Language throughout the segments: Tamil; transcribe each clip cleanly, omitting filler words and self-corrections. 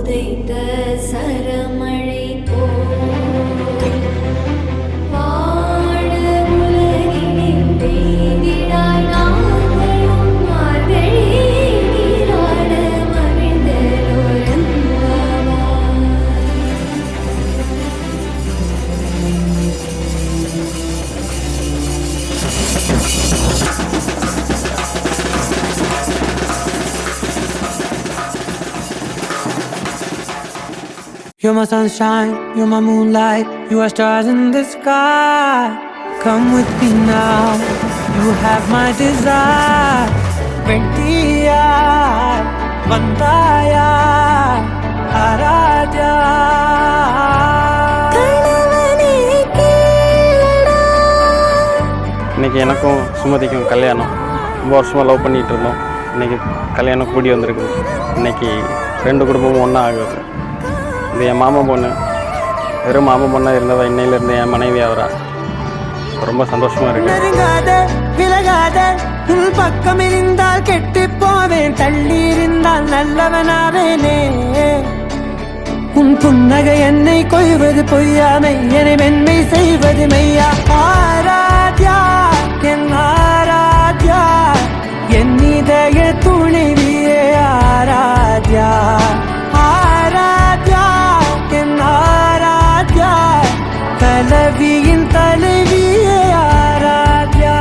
உதைத்த சரமழை போல் வாழ உலகினில் பெய்திடாய் நாங்களும் மார்கழி நீராட மகிழ்ந்தோரம்பாவா. You're my sunshine, you're my moonlight, you are stars in the sky. Come with me now, you have my desire. Vendiya, Vandaya, Aradya. இன்றைக்கி எனக்கும் சுமதிக்கும் கல்யாணம். ரொம்ப வருஷமாக லவ் பண்ணிகிட்டு இருந்தோம். இன்றைக்கி கல்யாணம் கூடி வந்திருக்குது. இன்றைக்கி ரெண்டு குடும்பமும் ஒன்றா ஆகுது. இது என் மாமா பொண்ணு. வெறும் மாமா பொண்ணாக இருந்தவ இன்னையிலேருந்து என் மனைவி ஆகிறா. ரொம்ப சந்தோஷமாக இருக்கு. உன் பக்கம் இருந்தால் கெட்டு போவேன், தள்ளி இருந்தால் நல்லவனாவேனே. உன் புன்னகை என்னை கொய்வது பொய்யாமை, என்னை மென்மை செய்வது மெய்யா. ஆராத்யா என் ஆராத்யா, என் இதய துணைவியே ஆராத்யா. ஆராத்யா என் ஆராத்யா, கலவியின் தலைவியே ஆராத்யா.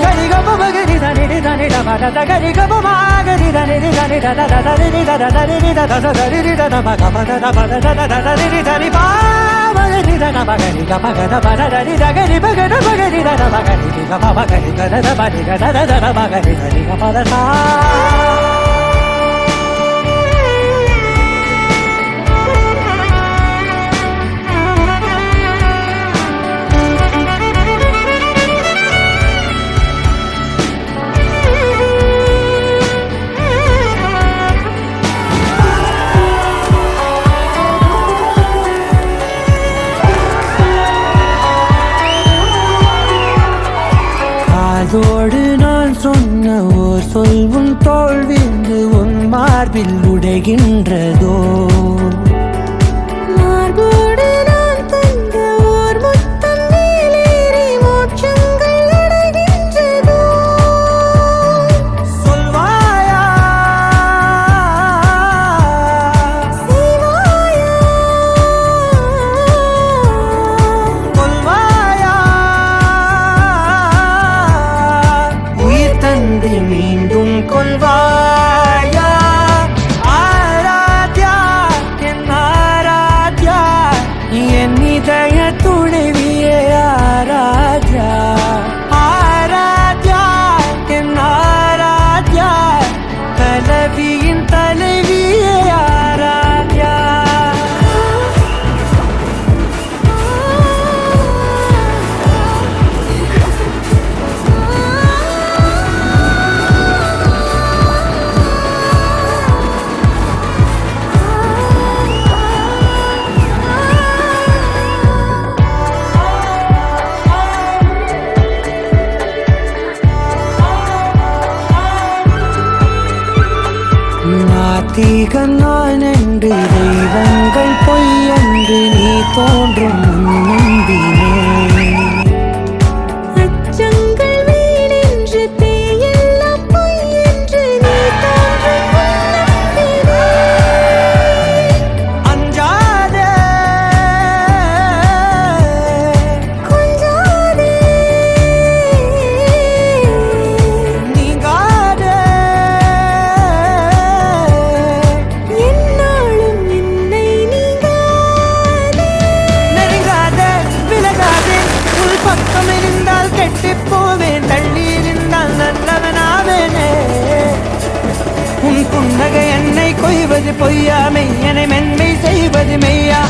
கரிகப பகரி தனிடி தனிட பட கரிகப மாகரி தனிடி தனிட தனிடி தனிடி தனிடி பகபத பத தனிடி தனி பாவரி தன பகரி பகத பட தனி தகரி பகட பகரி தன பகரி பகரி கத படி கத தன பகரி தனி பத சா. அதோடு நான் சொன்ன ஓர் சொல் உன் தோல் விந்து உன் மார்பில் உடைகின்றதோ. மார்போடு நான் தந்த ஓர் முத்தம் மேலேறி மோட்சங்கள் அடைகின்றதோ. சொல்வாயா செய்வாயா கொல்வாயா, மீண்டும் கொள்வாயா. ஆராத்யா என் ஆராத்யா, என் இதய துணைவியே ஆராத்யா. ஆராத்யா என் ஆராத்யா, கலவியின் தலைவியே ஆராத்யா. நாத்திகன் நான் என்று தெய்வங்கள் பொய்யென்று நீ தோன்றும் முன்னினே. அச்சங்கள் வீடென்று தேயெல்லாம் பொய்யென்று நீ தோன்றும் முன்னினே. அஞ்சாதே கொஞ்சாதே நீங்காதே, என்னாலும் என்னை நீங்காதே. நெருங்காதே விலகாதே, உள் பக்கம் இருந்தால் கெட்டு போவேன், தள்ளி இருந்தால் நல்லவனாவேனே. உன் புன்னகை என்னை கொய்வது பொய்யாமை, என்னை மென்மை செய்வது மெய்யா.